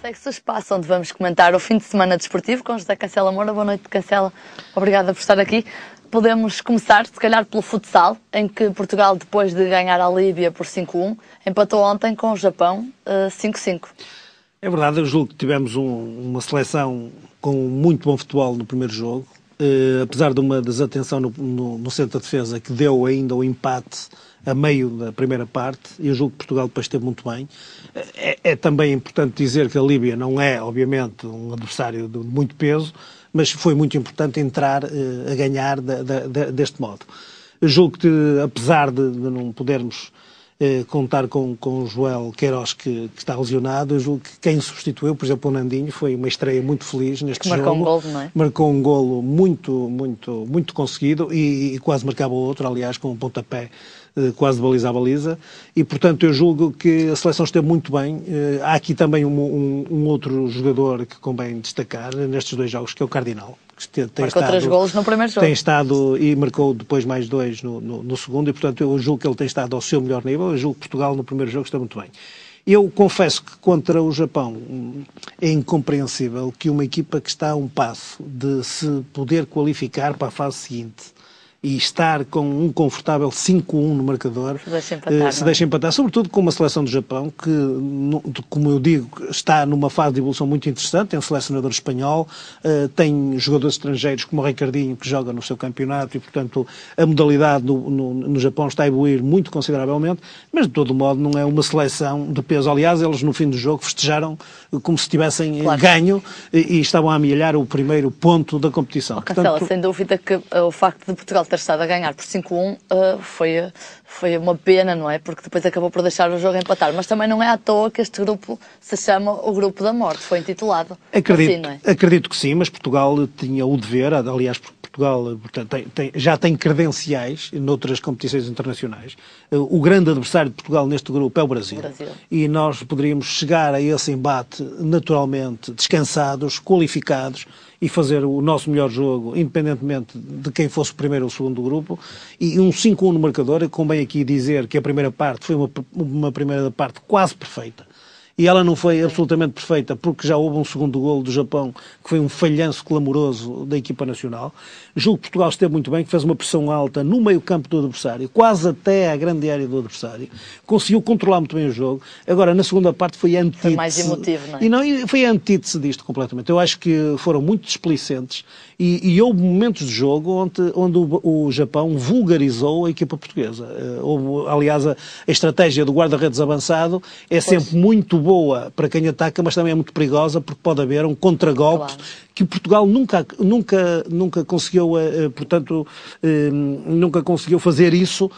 Segue-se o espaço onde vamos comentar o fim de semana desportivo com José Cancela Moura. Boa noite, Cancela. Obrigada por estar aqui. Podemos começar, se calhar, pelo futsal, em que Portugal, depois de ganhar a Líbia por 5-1, empatou ontem com o Japão 5-5. É verdade, eu julgo que tivemos uma seleção com muito bom futebol no primeiro jogo, apesar de uma desatenção no centro de defesa que deu ainda o empate a meio da primeira parte. Eu julgo que Portugal depois esteve muito bem. É também importante dizer que a Líbia não é, obviamente, um adversário de muito peso, mas foi muito importante entrar a ganhar deste modo. Eu julgo que, apesar de não podermos contar com o Joel Queiroz, que está lesionado, eu julgo que quem substituiu, por exemplo, o Nandinho, foi uma estreia muito feliz neste jogo. Marcou um golo, não é? Marcou um golo muito conseguido e quase marcava outro, aliás, com um pontapé quase de baliza a baliza, e portanto eu julgo que a seleção esteve muito bem. Há aqui também um outro jogador que convém destacar nestes dois jogos, que é o Cardinal. Marcou 3 golos no primeiro jogo. Tem estado, e marcou depois mais 2 no segundo, e portanto eu julgo que ele tem estado ao seu melhor nível. Eu julgo que Portugal no primeiro jogo está muito bem. Eu confesso que contra o Japão é incompreensível que uma equipa que está a um passo de se poder qualificar para a fase seguinte e estar com um confortável 5-1 no marcador, se deixa empatar, sobretudo com uma seleção do Japão que, como eu digo, está numa fase de evolução muito interessante, tem um selecionador espanhol, tem jogadores estrangeiros como o Ricardinho, que joga no seu campeonato, e portanto a modalidade no Japão está a evoluir muito consideravelmente, mas de todo modo não é uma seleção de peso. Aliás, eles no fim do jogo festejaram como se tivessem ganho e estavam a amealhar o primeiro ponto da competição. Cancela, sem dúvida que o facto de Portugal ter estado a ganhar por 5-1 foi uma pena, não é? Porque depois acabou por deixar o jogo empatar. Mas também não é à toa que este grupo se chama o Grupo da Morte. Foi intitulado assim, não é? Acredito que sim, mas Portugal tinha o dever, aliás, Portugal portanto, já tem credenciais noutras competições internacionais. O grande adversário de Portugal neste grupo é o Brasil. E nós poderíamos chegar a esse embate naturalmente descansados, qualificados, e fazer o nosso melhor jogo, independentemente de quem fosse o primeiro ou o segundo do grupo, e um 5-1 no marcador. Convém aqui dizer que a primeira parte foi uma primeira parte quase perfeita. E ela não foi absolutamente perfeita porque já houve um segundo golo do Japão que foi um falhanço clamoroso da equipa nacional. Julgo que Portugal esteve muito bem, que fez uma pressão alta no meio campo do adversário, quase até à grande área do adversário. Conseguiu controlar muito bem o jogo. Agora, na segunda parte foi a antítese. Foi mais emotivo, não é? E não, foi a antítese disto completamente. Eu acho que foram muito displicentes e houve momentos de jogo onde o Japão vulgarizou a equipa portuguesa. Aliás, a estratégia do guarda-redes avançado é sempre muito boa para quem ataca, mas também é muito perigosa porque pode haver um contragolpe que Portugal nunca conseguiu, portanto, nunca conseguiu fazer isso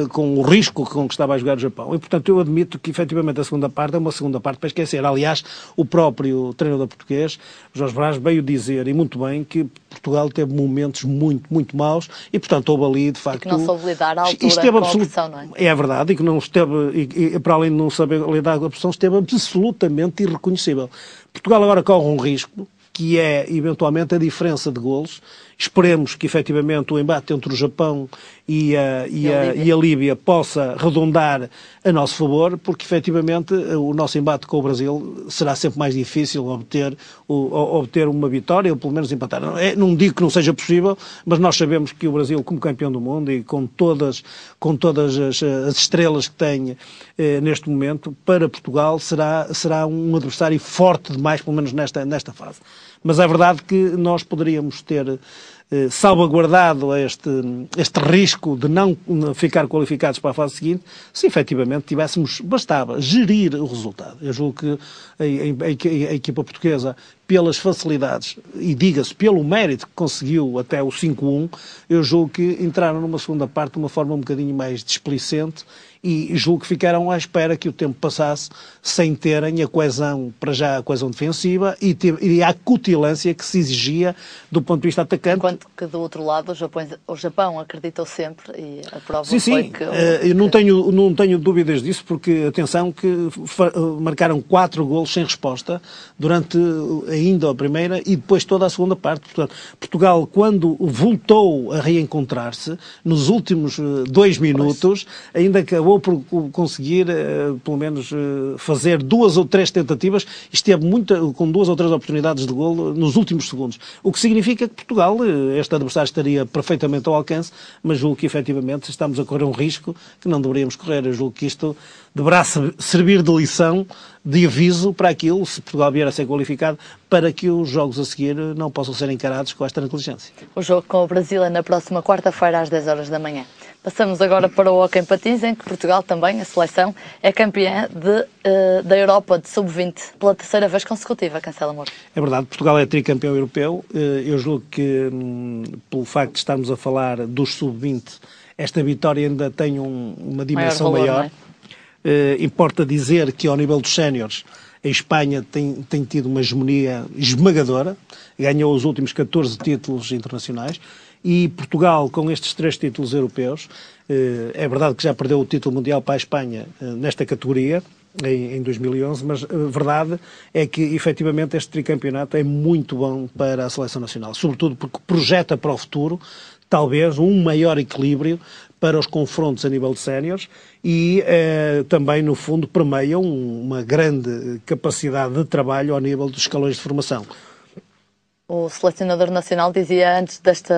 com o risco com que estava a jogar o Japão. E, portanto, eu admito que, efetivamente, a segunda parte é uma segunda parte para esquecer. Aliás, o próprio treinador português, Jorge Brás, veio dizer, e muito bem, que Portugal teve momentos muito maus e, portanto, houve ali, de facto... E que não soube lidar à altura com a pressão, não é? É verdade, e que não esteve, e para além de não saber lidar com a pressão, esteve absolutamente irreconhecível. Portugal agora corre um risco, que é, eventualmente, a diferença de golos. Esperemos que, efetivamente, o embate entre o Japão e a Líbia possa redundar a nosso favor, porque, efetivamente, o nosso embate com o Brasil será sempre mais difícil obter uma vitória, ou pelo menos empatar. Não digo que não seja possível, mas nós sabemos que o Brasil, como campeão do mundo e com todas as estrelas que tem neste momento, para Portugal será um adversário forte demais, pelo menos nesta fase. Mas é verdade que nós poderíamos ter salvaguardado este risco de não ficar qualificados para a fase seguinte se efetivamente bastava gerir o resultado. Eu julgo que a equipa portuguesa, pelas facilidades e, diga-se, pelo mérito que conseguiu até o 5-1, eu julgo que entraram numa segunda parte de uma forma um bocadinho mais displicente e julgo que ficaram à espera que o tempo passasse sem terem a coesão, para já a coesão defensiva e a acutilância que se exigia do ponto de vista atacante. tanto que do outro lado o Japão acreditou sempre e a prova sim, foi sim. que... Eu não tenho dúvidas disso, porque, atenção, que marcaram 4 golos sem resposta durante ainda a primeira e depois toda a segunda parte. Portanto, Portugal, quando voltou a reencontrar-se, nos últimos 2 minutos, ainda acabou por conseguir, pelo menos, fazer 2 ou 3 tentativas e esteve com 2 ou 3 oportunidades de golo nos últimos segundos. O que significa que Portugal, este adversário estaria perfeitamente ao alcance, mas julgo que efetivamente estamos a correr um risco que não deveríamos correr. Eu julgo que isto deverá servir de lição, de aviso para aquilo, se Portugal vier a ser qualificado, para que os jogos a seguir não possam ser encarados com esta negligência. O jogo com o Brasil é na próxima quarta-feira às 10 horas da manhã. Passamos agora para o hóquei em patins, em que Portugal também, a seleção, é campeã da Europa de Sub-20 pela 3ª vez consecutiva, Cancela Moura. É verdade, Portugal é tricampeão europeu. Eu julgo que, pelo facto de estarmos a falar dos Sub-20, esta vitória ainda tem uma dimensão maior. Importa dizer que, ao nível dos séniores, a Espanha tem tido uma hegemonia esmagadora, ganhou os últimos 14 títulos internacionais, e Portugal, com estes 3 títulos europeus, é verdade que já perdeu o título mundial para a Espanha nesta categoria, em 2011, mas a verdade é que, efetivamente, este tricampeonato é muito bom para a seleção nacional, sobretudo porque projeta para o futuro, talvez, um maior equilíbrio para os confrontos a nível de séniores e também, no fundo, permeia uma grande capacidade de trabalho ao nível dos escalões de formação. O selecionador nacional dizia antes deste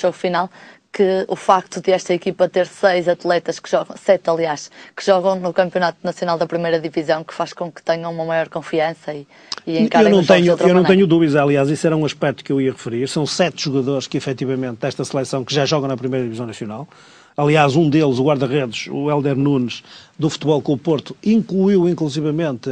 jogo final, que o facto de esta equipa ter 6 atletas que jogam, 7 aliás, que jogam no Campeonato Nacional da Primeira Divisão, que faz com que tenham uma maior confiança e encarem os jogos de outra maneira. Eu não tenho dúvidas, aliás, isso era um aspecto que eu ia referir. São 7 jogadores que, efetivamente, desta seleção que já jogam na Primeira Divisão Nacional. Aliás, um deles, o guarda-redes, o Hélder Nunes, do Futebol Clube do Porto, incluiu inclusivamente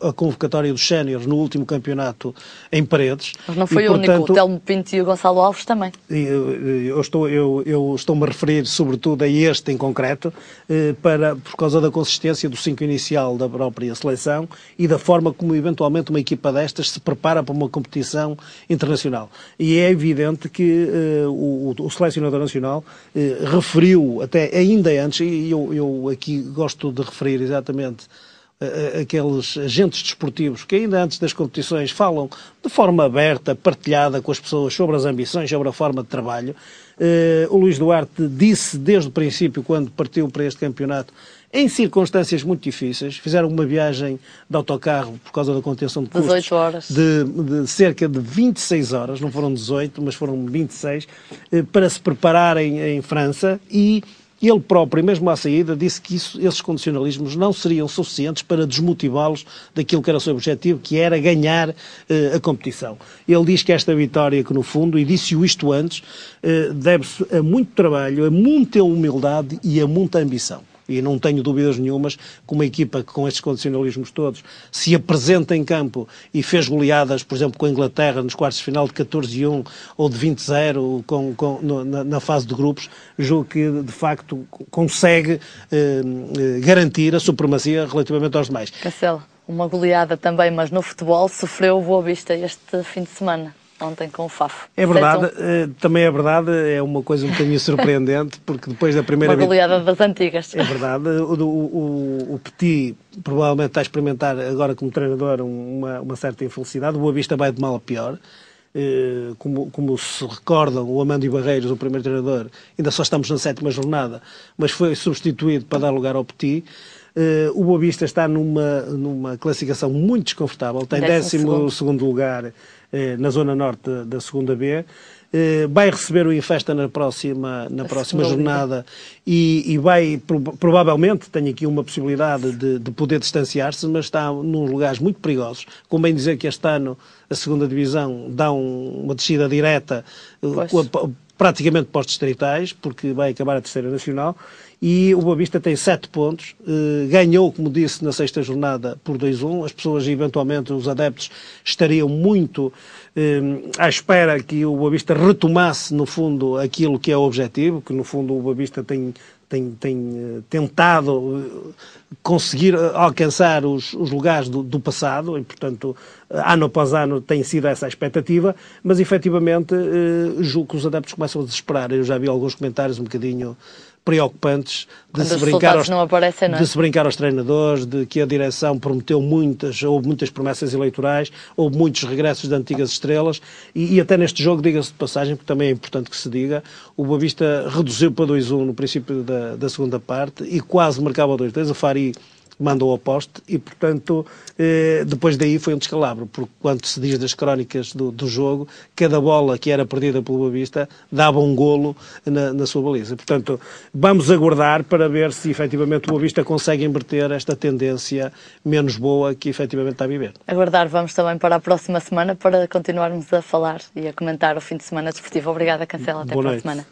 a convocatória dos séniores no último campeonato em Paredes. Mas não foi o único, o Telmo Pinto e o Gonçalo Alves também. Eu estou-me a referir sobretudo a este em concreto, por causa da consistência do 5 inicial da própria seleção e da forma como eventualmente uma equipa destas se prepara para uma competição internacional. E é evidente que o selecionador nacional referiu, até ainda antes, e eu aqui gosto de referir exatamente aqueles agentes desportivos que ainda antes das competições falam de forma aberta, partilhada com as pessoas sobre as ambições, sobre a forma de trabalho. O Luís Duarte disse desde o princípio, quando partiu para este campeonato, em circunstâncias muito difíceis, fizeram uma viagem de autocarro por causa da contenção de custos 18 horas. de cerca de 26 horas, não foram 18, mas foram 26, para se prepararem em França, e ele próprio, mesmo à saída, disse que esses condicionalismos não seriam suficientes para desmotivá-los daquilo que era o seu objetivo, que era ganhar a competição. Ele diz que esta vitória, que no fundo, e disse-o isto antes, deve-se a muito trabalho, a muita humildade e a muita ambição. E não tenho dúvidas nenhumas que uma equipa que com estes condicionalismos todos se apresenta em campo e fez goleadas, por exemplo, com a Inglaterra nos quartos de final de 14-1 ou de 20-0 na fase de grupos, julgo que de facto consegue garantir a supremacia relativamente aos demais. Cancela, uma goleada também, mas no futebol sofreu o Boa Vista este fim de semana. Ontem com o Fafo. É verdade, também é verdade, é uma coisa um bocadinho surpreendente, porque depois da primeira... Uma goleada das antigas. É verdade, o Petit provavelmente está a experimentar agora como treinador uma certa infelicidade, o Boa Vista vai de mal a pior. Como se recordam, o Amandio Barreiros, o primeiro treinador, ainda só estamos na 7ª jornada, mas foi substituído para dar lugar ao Petit. O Boa Vista está numa classificação muito desconfortável, tem 12º lugar na zona norte da 2ª B, vai receber o Infesta na próxima jornada e vai, provavelmente, tem aqui uma possibilidade de poder distanciar-se, mas está num lugares muito perigosos. Convém dizer que este ano a 2ª Divisão dá uma descida direta, praticamente para os distritais, porque vai acabar a 3ª Nacional, e o Boa Vista tem 7 pontos, ganhou, como disse, na 6ª jornada por 2-1, as pessoas, eventualmente, os adeptos, estariam muito à espera que o Boa Vista retomasse, no fundo, aquilo que é o objetivo, que no fundo o Boa Vista tem tentado conseguir alcançar os lugares do passado e, portanto, ano após ano tem sido essa a expectativa, mas efetivamente julgo que os adeptos começam a desesperar. Eu já vi alguns comentários um bocadinho preocupantes de se brincar aos treinadores, de que a direção prometeu houve muitas promessas eleitorais, houve muitos regressos de antigas estrelas e até neste jogo, diga-se de passagem, porque também é importante que se diga, o Boa Vista reduziu para 2-1 no princípio da segunda parte e quase marcava 2-2. O Fari mandou ao poste e, portanto, depois daí foi um descalabro, porque quando se diz das crónicas do jogo, cada bola que era perdida pelo Boa Vista dava um golo na sua baliza. Portanto, vamos aguardar para ver se efetivamente o Boa Vista consegue inverter esta tendência menos boa que efetivamente está a viver. Aguardar, vamos também para a próxima semana para continuarmos a falar e a comentar o fim de semana desportivo. Obrigada, Cancela, até para a semana.